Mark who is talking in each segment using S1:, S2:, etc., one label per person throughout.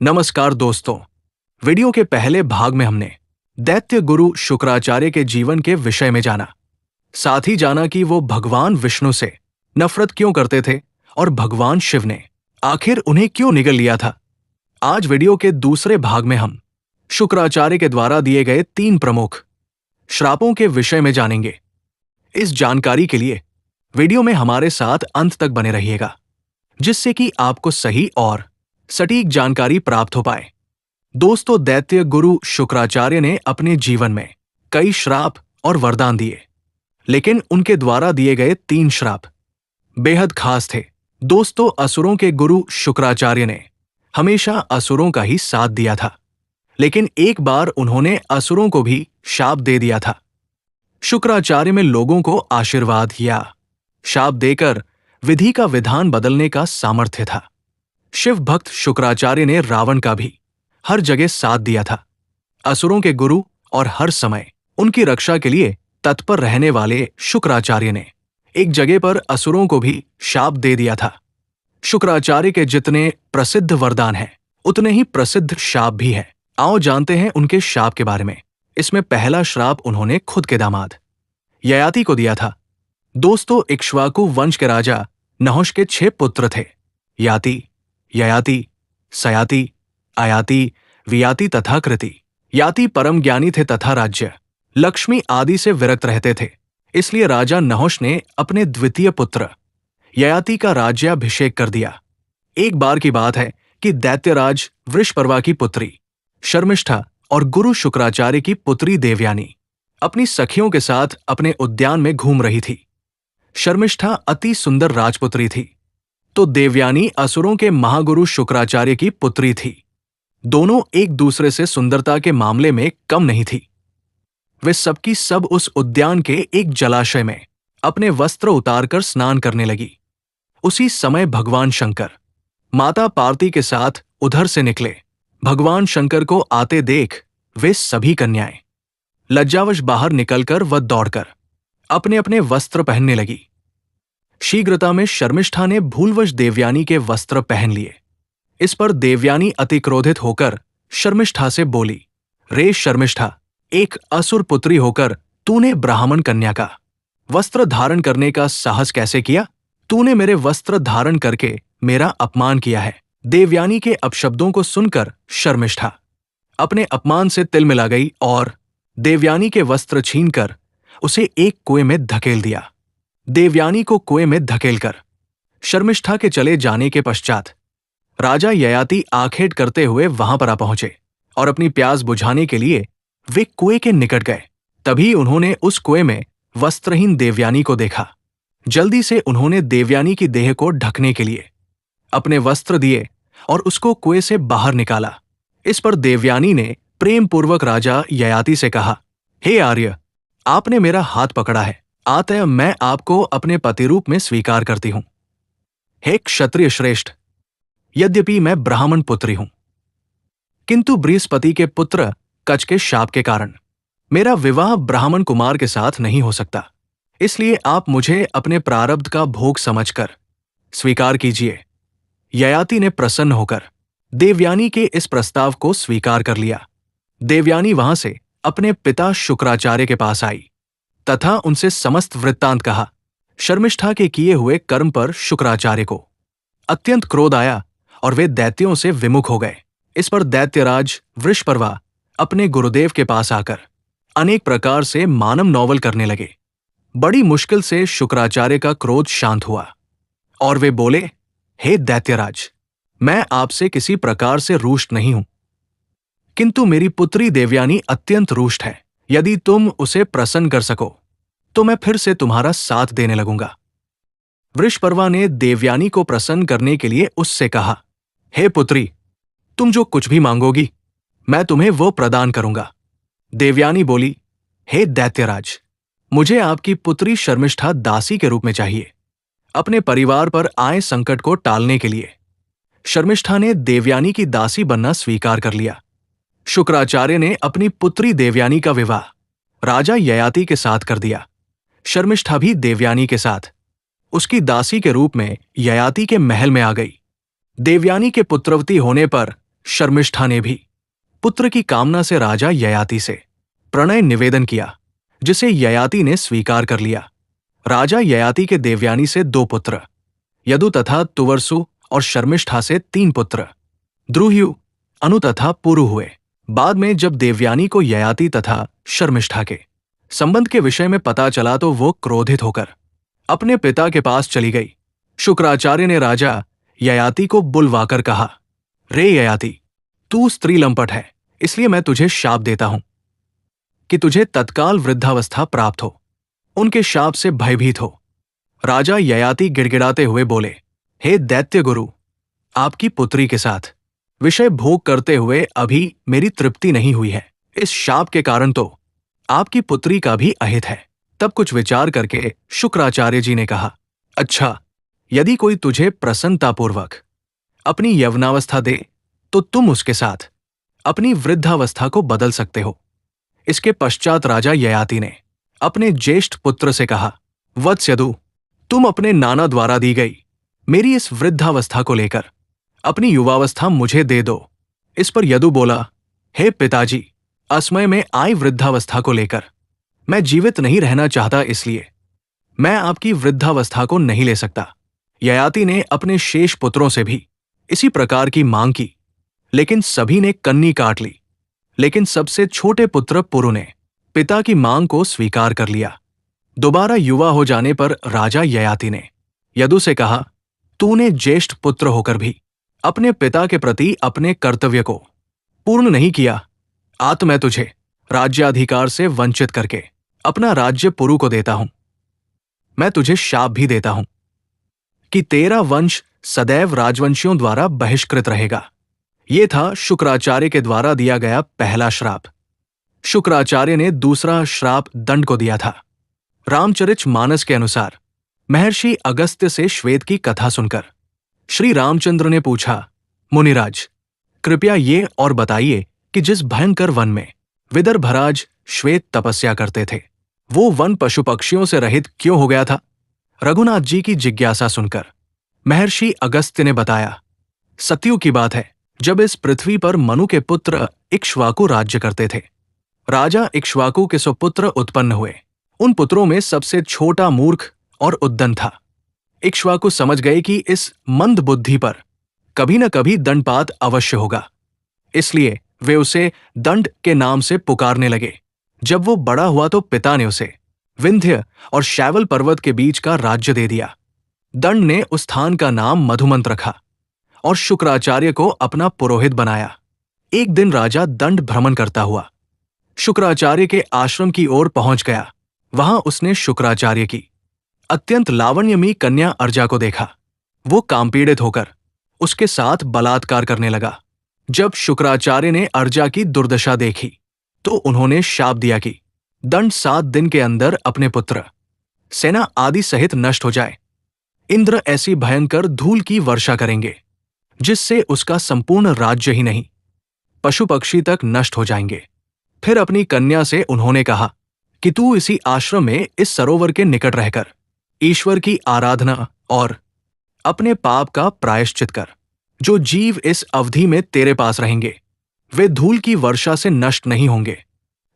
S1: नमस्कार दोस्तों। वीडियो के पहले भाग में हमने दैत्य गुरु शुक्राचार्य के जीवन के विषय में जाना। साथ ही जाना कि वो भगवान विष्णु से नफरत क्यों करते थे और भगवान शिव ने आखिर उन्हें क्यों निगल लिया था। आज वीडियो के दूसरे भाग में हम शुक्राचार्य के द्वारा दिए गए 3 प्रमुख श्रापों के विषय में जानेंगे। इस जानकारी के लिए वीडियो में हमारे साथ अंत तक बने रहिएगा, जिससे कि आपको सही और सटीक जानकारी प्राप्त हो पाए। दोस्तों, दैत्य गुरु शुक्राचार्य ने अपने जीवन में कई श्राप और वरदान दिए, लेकिन उनके द्वारा दिए गए 3 श्राप बेहद खास थे। दोस्तों, असुरों के गुरु शुक्राचार्य ने हमेशा असुरों का ही साथ दिया था, लेकिन एक बार उन्होंने असुरों को भी शाप दे दिया था। शुक्राचार्य में लोगों को आशीर्वाद या शाप देकर विधि का विधान बदलने का सामर्थ्य था। शिव भक्त शुक्राचार्य ने रावण का भी हर जगह साथ दिया था। असुरों के गुरु और हर समय उनकी रक्षा के लिए तत्पर रहने वाले शुक्राचार्य ने एक जगह पर असुरों को भी शाप दे दिया था। शुक्राचार्य के जितने प्रसिद्ध वरदान हैं, उतने ही प्रसिद्ध शाप भी हैं। आओ जानते हैं उनके शाप के बारे में। इसमें पहला श्राप उन्होंने खुद के दामाद ययाति को दिया था। दोस्तों, इक्ष्वाकु वंश के राजा नहुष के 6 पुत्र थे, याति, ययाति, सयाति, अयाति, वियाति तथा कृति। याति परम ज्ञानी थे तथा राज्य, लक्ष्मी आदि से विरक्त रहते थे। इसलिए राजा नहुष ने अपने द्वितीय पुत्र ययाति का राज्याभिषेक कर दिया। एक बार की बात है कि दैत्यराज वृषपर्वा की पुत्री शर्मिष्ठा और गुरु शुक्राचार्य की पुत्री देवयानी अपनी सखियों के साथ अपने उद्यान में घूम रही थी। शर्मिष्ठा अति सुंदर राजपुत्री थी, तो देवयानी असुरों के महागुरु शुक्राचार्य की पुत्री थी। दोनों एक दूसरे से सुंदरता के मामले में कम नहीं थी। वे सबकी सब उस उद्यान के एक जलाशय में अपने वस्त्र उतारकर स्नान करने लगी। उसी समय भगवान शंकर माता पार्वती के साथ उधर से निकले। भगवान शंकर को आते देख वे सभी कन्याएं लज्जावश बाहर निकलकर व दौड़कर अपने अपने वस्त्र पहनने लगी। शीघ्रता में शर्मिष्ठा ने भूलवश देवयानी के वस्त्र पहन लिए। इस पर देवयानी अति क्रोधित होकर शर्मिष्ठा से बोली, रे शर्मिष्ठा, एक असुर पुत्री होकर तूने ब्राह्मण कन्या का वस्त्र धारण करने का साहस कैसे किया? तूने मेरे वस्त्र धारण करके मेरा अपमान किया है। देवयानी के अपशब्दों को सुनकर शर्मिष्ठा अपने अपमान से तिलमिला गई और देवयानी के वस्त्र छीनकर उसे एक कुएं में धकेल दिया। देवयानी को कुएं में धकेलकर शर्मिष्ठा के चले जाने के पश्चात राजा ययाति आखेट करते हुए वहां पर आ पहुंचे और अपनी प्यास बुझाने के लिए वे कुएं के निकट गए। तभी उन्होंने उस कुएं में वस्त्रहीन देवयानी को देखा। जल्दी से उन्होंने देवयानी की देह को ढकने के लिए अपने वस्त्र दिए और उसको कुएं से बाहर निकाला। इस पर देवयानी ने प्रेम पूर्वक राजा ययाति से कहा, हे आर्य, आपने मेरा हाथ पकड़ा है, अतः मैं आपको अपने पति रूप में स्वीकार करती हूं। हे क्षत्रिय श्रेष्ठ, यद्यपि मैं ब्राह्मण पुत्री हूं, किंतु बृहस्पति के पुत्र कच के शाप के कारण मेरा विवाह ब्राह्मण कुमार के साथ नहीं हो सकता। इसलिए आप मुझे अपने प्रारब्ध का भोग समझकर स्वीकार कीजिए। ययाति ने प्रसन्न होकर देवयानी के इस प्रस्ताव को स्वीकार कर लिया। देवयानी वहां से अपने पिता शुक्राचार्य के पास आई तथा उनसे समस्त वृत्तांत कहा। शर्मिष्ठा के किए हुए कर्म पर शुक्राचार्य को अत्यंत क्रोध आया और वे दैत्यों से विमुख हो गए। इस पर दैत्यराज वृषपर्वा अपने गुरुदेव के पास आकर अनेक प्रकार से मानव नौवल करने लगे। बड़ी मुश्किल से शुक्राचार्य का क्रोध शांत हुआ और वे बोले, हे दैत्यराज, मैं आपसे किसी प्रकार से रुष्ट नहीं हूं, किंतु मेरी पुत्री देवयानी अत्यंत रुष्ट है। यदि तुम उसे प्रसन्न कर सको तो मैं फिर से तुम्हारा साथ देने लगूंगा। वृषपर्वा ने देवयानी को प्रसन्न करने के लिए उससे कहा, हे पुत्री, तुम जो कुछ भी मांगोगी मैं तुम्हें वो प्रदान करूंगा। देवयानी बोली, हे दैत्यराज, मुझे आपकी पुत्री शर्मिष्ठा दासी के रूप में चाहिए। अपने परिवार पर आए संकट को टालने के लिए शर्मिष्ठा ने देवयानी की दासी बनना स्वीकार कर लिया। शुक्राचार्य ने अपनी पुत्री देवयानी का विवाह राजा ययाति के साथ कर दिया। शर्मिष्ठा भी देवयानी के साथ उसकी दासी के रूप में ययाति के महल में आ गई। देवयानी के पुत्रवती होने पर शर्मिष्ठा ने भी पुत्र की कामना से राजा ययाति से प्रणय निवेदन किया, जिसे ययाति ने स्वीकार कर लिया। राजा ययाति के देवयानी से 2 पुत्र, यदु तथा तुवर्सु, और शर्मिष्ठा से 3 पुत्र, द्रुह्यु, अनु तथा पुरु हुए। बाद में जब देवयानी को ययाति तथा शर्मिष्ठा के संबंध के विषय में पता चला तो वो क्रोधित होकर अपने पिता के पास चली गई। शुक्राचार्य ने राजा ययाति को बुलवाकर कहा, रे ययाति, तू स्त्री लंपट है, इसलिए मैं तुझे शाप देता हूं कि तुझे तत्काल वृद्धावस्था प्राप्त हो। उनके शाप से भयभीत हो राजा ययाति गिड़गिड़ाते हुए बोले, हे दैत्य गुरु, आपकी पुत्री के साथ विषय भोग करते हुए अभी मेरी तृप्ति नहीं हुई है। इस शाप के कारण तो आपकी पुत्री का भी अहित है। तब कुछ विचार करके शुक्राचार्य जी ने कहा, अच्छा, यदि कोई तुझे प्रसन्नतापूर्वक अपनी यवनावस्था दे तो तुम उसके साथ अपनी वृद्धावस्था को बदल सकते हो। इसके पश्चात राजा ययाति ने अपने ज्येष्ठ पुत्र से कहा, वत्स यदु, तुम अपने नाना द्वारा दी गई मेरी इस वृद्धावस्था को लेकर अपनी युवावस्था मुझे दे दो। इस पर यदु बोला, हे पिताजी, असमय में आई वृद्धावस्था को लेकर मैं जीवित नहीं रहना चाहता, इसलिए मैं आपकी वृद्धावस्था को नहीं ले सकता। ययाति ने अपने शेष पुत्रों से भी इसी प्रकार की मांग की, लेकिन सभी ने कन्नी काट ली। लेकिन सबसे छोटे पुत्र पुरु ने पिता की मांग को स्वीकार कर लिया। दोबारा युवा हो जाने पर राजा ययाति ने यदु से कहा, तूने ज्येष्ठ पुत्र होकर भी अपने पिता के प्रति अपने कर्तव्य को पूर्ण नहीं किया। आज मैं तुझे राज्याधिकार से वंचित करके अपना राज्य पुरु को देता हूं। मैं तुझे शाप भी देता हूं कि तेरा वंश सदैव राजवंशियों द्वारा बहिष्कृत रहेगा। ये था शुक्राचार्य के द्वारा दिया गया पहला श्राप। शुक्राचार्य ने दूसरा श्राप दंड को दिया था। रामचरित मानस के अनुसार महर्षि अगस्त्य से श्वेत की कथा सुनकर श्री रामचंद्र ने पूछा, मुनिराज, कृपया ये और बताइए कि जिस भयंकर वन में विदर्भराज श्वेत तपस्या करते थे, वो वन पशु पक्षियों से रहित क्यों हो गया था? रघुनाथ जी की जिज्ञासा सुनकर महर्षि अगस्त्य ने बताया, सतयुग की बात है, जब इस पृथ्वी पर मनु के पुत्र इक्ष्वाकु राज्य करते थे। राजा इक्ष्वाकु के सुपुत्र उत्पन्न हुए। उन पुत्रों में सबसे छोटा मूर्ख और उद्दंड था। इक्ष्वाकु समझ गए कि इस मंद बुद्धि पर कभी न कभी दंडपात अवश्य होगा, इसलिए वे उसे दंड के नाम से पुकारने लगे। जब वो बड़ा हुआ तो पिता ने उसे विंध्य और शैवल पर्वत के बीच का राज्य दे दिया। दंड ने उस स्थान का नाम मधुमंत रखा और शुक्राचार्य को अपना पुरोहित बनाया। एक दिन राजा दंड भ्रमण करता हुआ शुक्राचार्य के आश्रम की ओर पहुंच गया। वहां उसने शुक्राचार्य की अत्यंत लावण्यमयी कन्या अर्जा को देखा। वो कामपीड़ित होकर उसके साथ बलात्कार करने लगा। जब शुक्राचार्य ने अर्जा की दुर्दशा देखी तो उन्होंने शाप दिया कि दंड 7 दिन के अंदर अपने पुत्र, सेना आदि सहित नष्ट हो जाए। इंद्र ऐसी भयंकर धूल की वर्षा करेंगे जिससे उसका संपूर्ण राज्य ही नहीं, पशु पक्षी तक नष्ट हो जाएंगे। फिर अपनी कन्या से उन्होंने कहा कि तू इसी आश्रम में इस सरोवर के निकट रहकर ईश्वर की आराधना और अपने पाप का प्रायश्चित कर। जो जीव इस अवधि में तेरे पास रहेंगे वे धूल की वर्षा से नष्ट नहीं होंगे।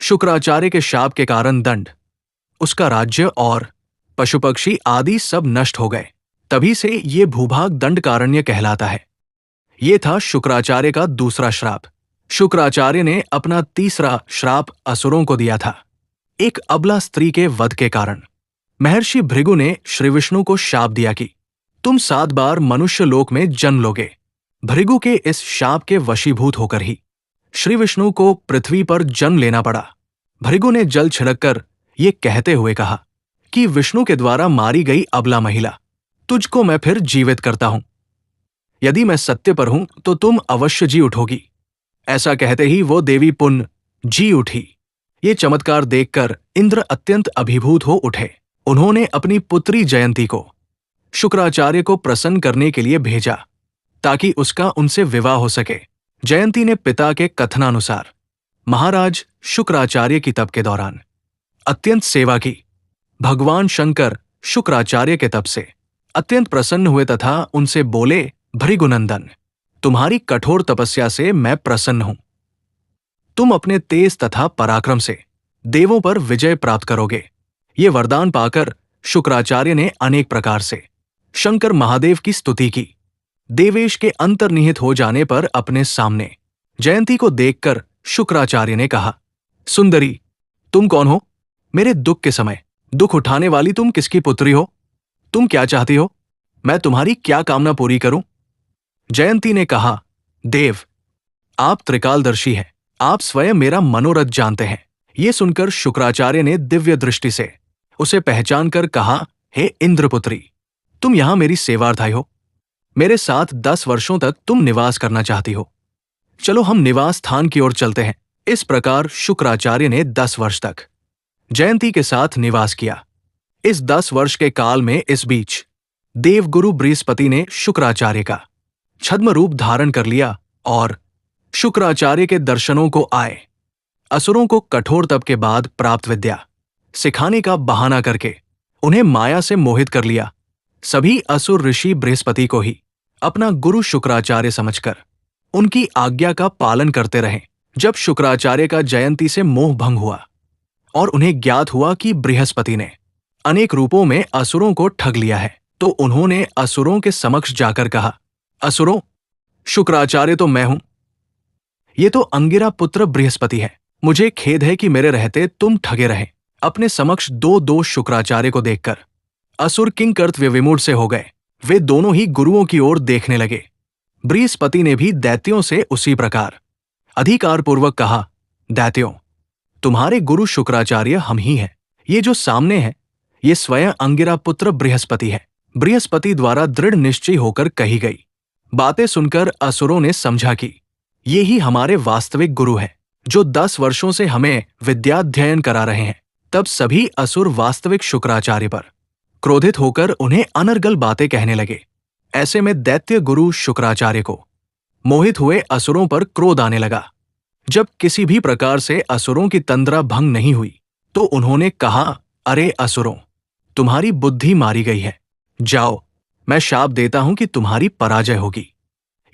S1: शुक्राचार्य के शाप के कारण दंड, उसका राज्य और पशु पक्षी आदि सब नष्ट हो गए। तभी से ये भूभाग दंडकारण्य कहलाता है। ये था शुक्राचार्य का दूसरा श्राप। शुक्राचार्य ने अपना तीसरा श्राप असुरों को दिया था। एक अबला स्त्री के वध के कारण महर्षि भृगु ने श्री विष्णु को शाप दिया कि तुम 7 बार मनुष्य लोक में जन्म लोगे। भृगु के इस शाप के वशीभूत होकर ही श्री विष्णु को पृथ्वी पर जन्म लेना पड़ा। भृगु ने जल छिड़ककर ये कहते हुए कहा कि विष्णु के द्वारा मारी गई अबला महिला, तुझको मैं फिर जीवित करता हूं। यदि मैं सत्य पर हूं तो तुम अवश्य जी उठोगी। ऐसा कहते ही वो देवी पुन जी उठी। ये चमत्कार देखकर इंद्र अत्यंत अभिभूत हो उठे। उन्होंने अपनी पुत्री जयंती को शुक्राचार्य को प्रसन्न करने के लिए भेजा ताकि उसका उनसे विवाह हो सके। जयंती ने पिता के कथनानुसार महाराज शुक्राचार्य की तप के दौरान अत्यंत सेवा की। भगवान शंकर शुक्राचार्य के तप से अत्यंत प्रसन्न हुए तथा उनसे बोले, भृगुनंदन, तुम्हारी कठोर तपस्या से मैं प्रसन्न हूं। तुम अपने तेज तथा पराक्रम से देवों पर विजय प्राप्त करोगे। ये वरदान पाकर शुक्राचार्य ने अनेक प्रकार से शंकर महादेव की स्तुति की। देवेश के अंतर्निहित हो जाने पर अपने सामने जयंती को देखकर शुक्राचार्य ने कहा, सुंदरी, तुम कौन हो? मेरे दुख के समय दुख उठाने वाली तुम किसकी पुत्री हो? तुम क्या चाहती हो? मैं तुम्हारी क्या कामना पूरी करूं? जयंती ने कहा, देव, आप त्रिकालदर्शी हैं, आप स्वयं मेरा मनोरथ जानते हैं। ये सुनकर शुक्राचार्य ने दिव्य दृष्टि से उसे पहचान कर कहा, हे इंद्रपुत्री, तुम यहां मेरी सेवार्थी हो। मेरे साथ 10 वर्षों तक तुम निवास करना चाहती हो। चलो हम निवास स्थान की ओर चलते हैं। इस प्रकार शुक्राचार्य ने 10 वर्ष तक जयंती के साथ निवास किया। इस 10 वर्ष के काल में इस बीच देवगुरु बृहस्पति ने शुक्राचार्य का छद्म रूप धारण कर लिया और शुक्राचार्य के दर्शनों को आए असुरों को कठोर तप के बाद प्राप्त विद्या सिखाने का बहाना करके उन्हें माया से मोहित कर लिया। सभी असुर ऋषि बृहस्पति को ही अपना गुरु शुक्राचार्य समझकर उनकी आज्ञा का पालन करते रहे। जब शुक्राचार्य का जयंती से मोह भंग हुआ और उन्हें ज्ञात हुआ कि बृहस्पति ने अनेक रूपों में असुरों को ठग लिया है, तो उन्होंने असुरों के समक्ष जाकर कहा, असुरों, शुक्राचार्य तो मैं हूं, ये तो अंगिरा पुत्र बृहस्पति है। मुझे खेद है कि मेरे रहते तुम ठगे रहे। अपने समक्ष दो दोष शुक्राचार्य को देखकर असुर किंकर्तव्य विमूढ़ से हो गए। वे दोनों ही गुरुओं की ओर देखने लगे। बृहस्पति ने भी दैत्यों से उसी प्रकार अधिकारपूर्वक कहा, दैत्यों, तुम्हारे गुरु शुक्राचार्य हम ही हैं। ये जो सामने है, ये स्वयं अंगिरा पुत्र बृहस्पति है। बृहस्पति द्वारा दृढ़ निश्चय होकर कही गई बातें सुनकर असुरों ने समझा कि ये ही हमारे वास्तविक गुरु हैं, जो 10 वर्षों से हमें विद्याध्ययन करा रहे हैं। तब सभी असुर वास्तविक शुक्राचार्य पर क्रोधित होकर उन्हें अनर्गल बातें कहने लगे। ऐसे में दैत्य गुरु शुक्राचार्य को मोहित हुए असुरों पर क्रोध आने लगा। जब किसी भी प्रकार से असुरों की तंद्रा भंग नहीं हुई, तो उन्होंने कहा, अरे असुरों, तुम्हारी बुद्धि मारी गई है। जाओ, मैं शाप देता हूं कि तुम्हारी पराजय होगी।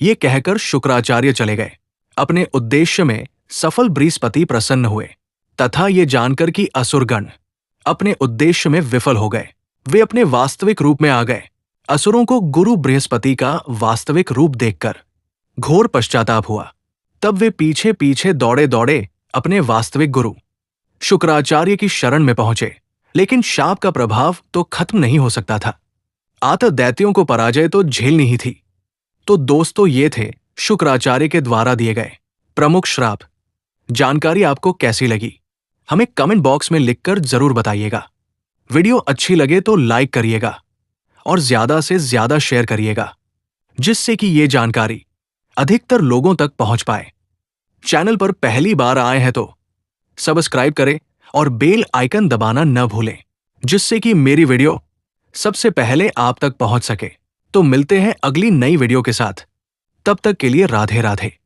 S1: ये कहकर शुक्राचार्य चले गए। अपने उद्देश्य में सफल बृहस्पति प्रसन्न हुए तथा ये जानकर कि असुरगण अपने उद्देश्य में विफल हो गए, वे अपने वास्तविक रूप में आ गए। असुरों को गुरु बृहस्पति का वास्तविक रूप देखकर घोर पश्चाताप हुआ। तब वे पीछे पीछे दौड़े दौड़े अपने वास्तविक गुरु शुक्राचार्य की शरण में पहुंचे। लेकिन शाप का प्रभाव तो खत्म नहीं हो सकता था। आत दैत्यों को पराजय तो झेलनी ही थी। तो दोस्तों, ये थे शुक्राचार्य के द्वारा दिए गए प्रमुख श्राप। जानकारी आपको कैसी लगी, हमें कमेंट बॉक्स में लिखकर जरूर बताइएगा। वीडियो अच्छी लगे तो लाइक करिएगा और ज्यादा से ज्यादा शेयर करिएगा, जिससे कि ये जानकारी अधिकतर लोगों तक पहुंच पाए। चैनल पर पहली बार आए हैं तो सब्सक्राइब करें और बेल आइकन दबाना न भूलें, जिससे कि मेरी वीडियो सबसे पहले आप तक पहुंच सके। तो मिलते हैं अगली नई वीडियो के साथ। तब तक के लिए राधे राधे।